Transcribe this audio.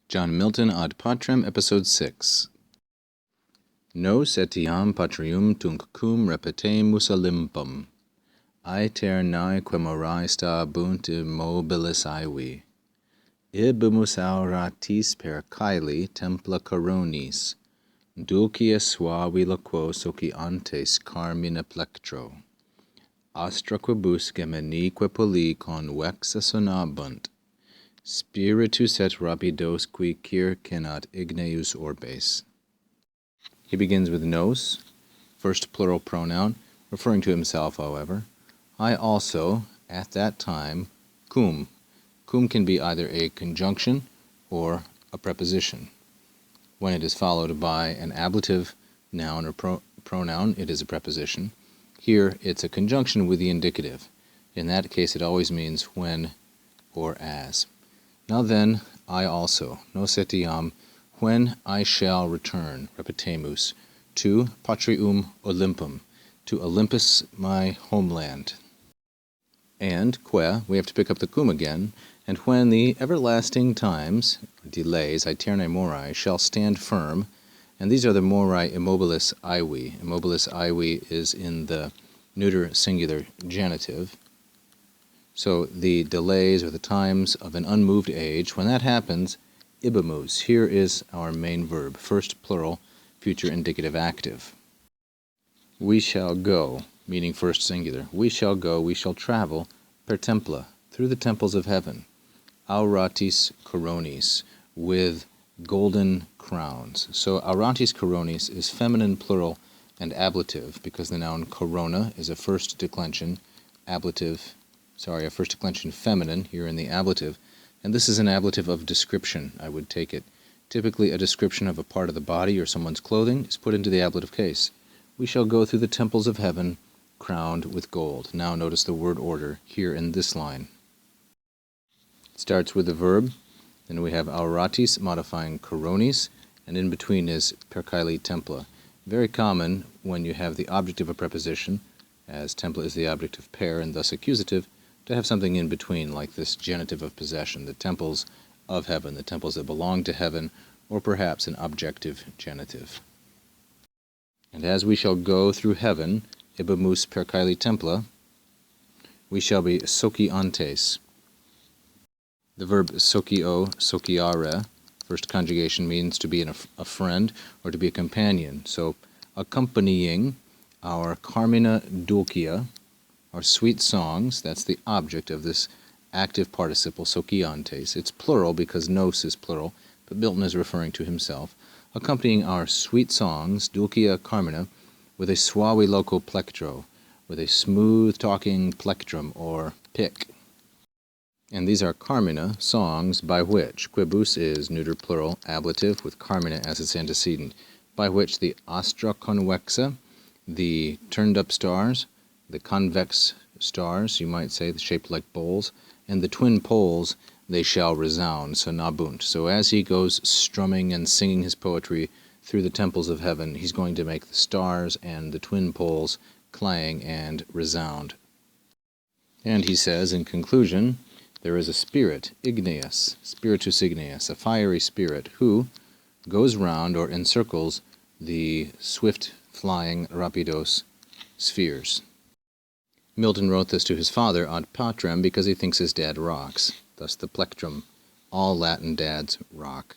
John Milton ad Patrem, Episode 6. Nos etiam patrium tunc cum repetemus Olympum, aeternae quemorae sta bunt immobilis aevi. Ibimus auratis per caeli templa coronis, dulcia suavi loquo sociantes carmina plectro. Astra quibus gemenique poli convexa sonabunt, spiritus et rapidos qui circinat igneus orbes. He begins with nos, first plural pronoun, referring to himself, however. I also, at that time, cum. Cum can be either a conjunction or a preposition. When it is followed by an ablative noun or pronoun, it is a preposition. Here, it's a conjunction with the indicative. In that case, it always means when or as. Now then, I also, nos etiam, when I shall return, repetemus, to Patrium Olympum, to Olympus my homeland. And que, we have to pick up the cum again, and when the everlasting times, delays, aeternae morae, shall stand firm, and these are the morae immobilis aevi. Immobilis aevi is in the neuter singular genitive. So the delays or the times of an unmoved age, when that happens, ibimus. Here is our main verb, first plural, future indicative active. We shall go, meaning first singular. We shall go, we shall travel, per templa, through the temples of heaven, auratis coronis, with golden crowns. So auratis coronis is feminine plural and ablative, because the noun corona is a first declension feminine here in the ablative, and this is an ablative of description, I would take it. Typically, a description of a part of the body or someone's clothing is put into the ablative case. We shall go through the temples of heaven, crowned with gold. Now notice the word order here in this line. It starts with the verb, then we have auratis modifying coronis, and in between is per caeli templa. Very common when you have the object of a preposition, as templa is the object of per and thus accusative, to have something in between, like this genitive of possession, the temples of heaven, the temples that belong to heaven, or perhaps an objective genitive. And as we shall go through heaven, ibimus per caeli templa, we shall be sociantes. The verb socio, sociare, first conjugation, means to be a friend or to be a companion. So accompanying our carmina dulcia, our sweet songs, that's the object of this active participle, sociantes. It's plural because nos is plural, but Milton is referring to himself. Accompanying our sweet songs, dulcia carmina, with a suavi loco plectro, with a smooth-talking plectrum or pick. And these are carmina, songs, by which, quibus is neuter plural, ablative, with carmina as its antecedent, by which the astra convexa, the turned-up stars, the convex stars, you might say, shaped like bowls, and the twin poles, they shall resound, sonabunt. So as he goes strumming and singing his poetry through the temples of heaven, he's going to make the stars and the twin poles clang and resound. And he says, in conclusion, there is a spirit, igneus, spiritus igneus, a fiery spirit, who goes round or encircles the swift-flying rapidos spheres. Milton wrote this to his father ad Patrem because he thinks his dad rocks, thus the plectrum. All Latin dads rock.